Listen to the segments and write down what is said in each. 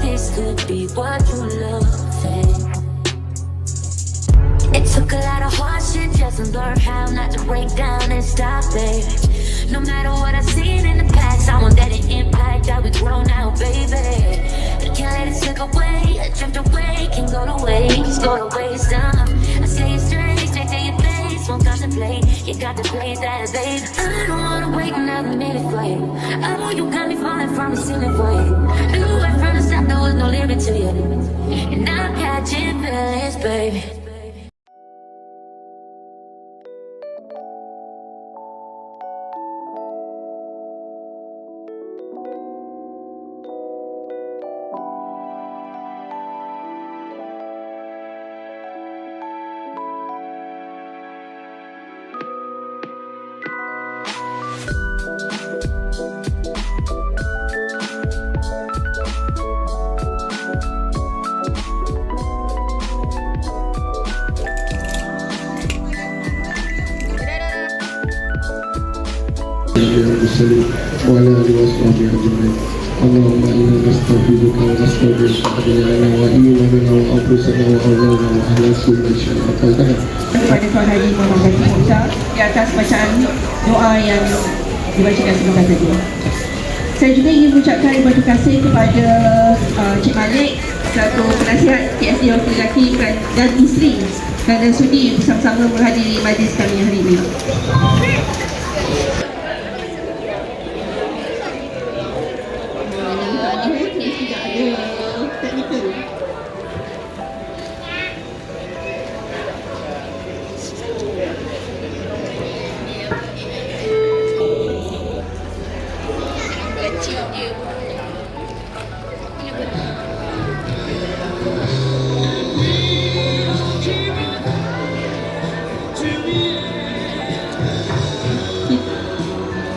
This could be what you love. It took a lot of hard shit just to learn how not to break down and stop it. No matter what I've seen in the past, I want that impact that we grow now, baby. I can't let it slip away, drift away, can go to waste. I say it straight to your face, won't contemplate. You got to play that, babe. I don't wanna wait another minute for you. I know you got me falling from the ceiling for you. Knew right from the start there was no limit to you, and I'm catching feelings, baby. وعلى آله وصحبه أجمعين. اللهم إنا نستغفرك ونستغفرك أجلنا وإيماننا وأنفسنا وأولادنا وأهل كل شيء قدرنا. Kepada Tuan Haji Muhammad Musa di atas bacaan doa yang dibacakan sebentar tadi. Saya juga ingin mengucapkan terima kasih kepada Cik Malik selaku penasihat KSD Wakil Lelaki dan isteri kerana sudi bersama-sama menghadiri majlis kami hari ini.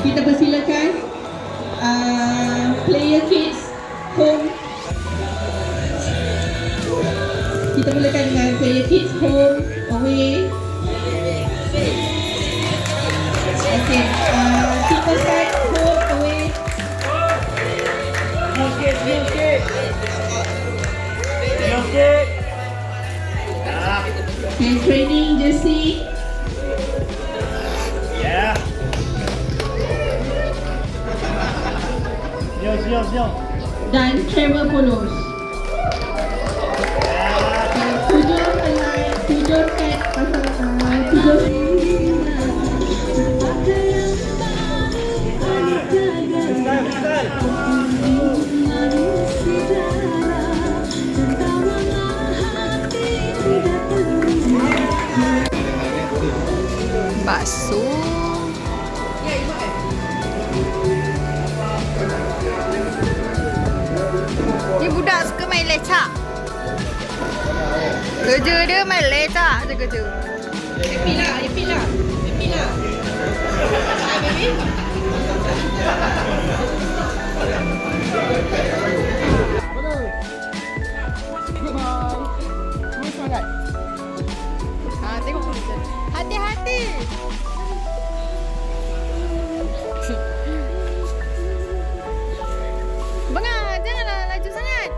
Kita persilakan player kids home. Kita mulakan dengan player kids home away. Okay, people side home away. And training jersey. Dan travel polos. Tujuh kat pasal tujuh. Bakso. Ni budak suka main lecak. Kerja dia main lecak je kerja. Happy lah. Tengok hati-hati. Bengar, janganlah laju sangat.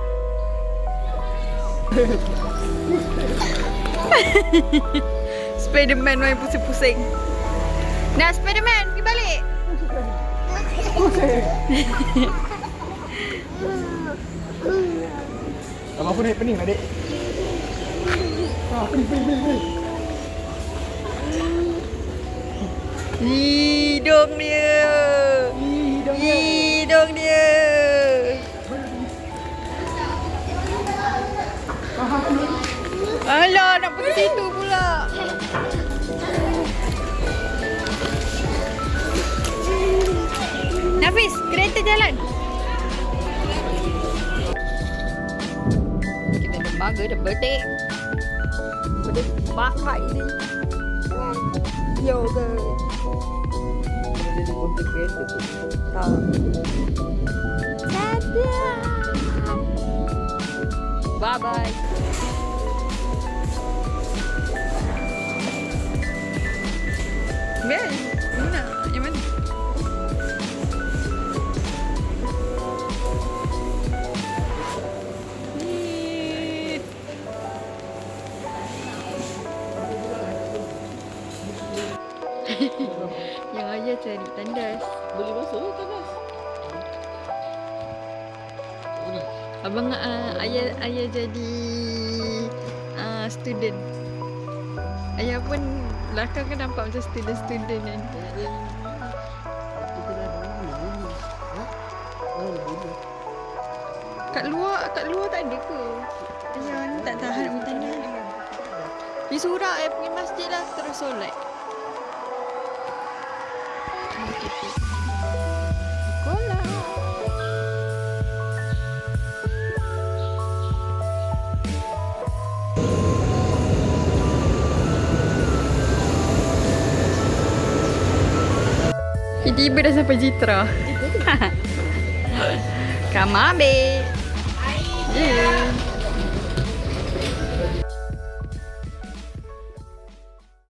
Spiderman main pusing-pusing. Nah, Spiderman, pergi balik. Abang pening adik. Pening. Hidung dia. Hidung dia. Alah, nak pergi situ pula. Nafis, kereta jalan. Kita dermaga dah betik. Betik pakai ni. Yo ke. Jadi untuk kereta tu. Tak. Bye bye. Mana? Yang mana? Yang ayah cari tandas. Boleh masuk tandas. Abang ayah jadi student. Ayah pun belakang kan nampak macam student-student kan. Kat luar tak ada ke? Ayah ni tak tahan nak tanda. Di Surak pergi masjid lah terus solat. Sekolah. Tiba-tiba dah sampai Citra. Come on, babe. Yeah.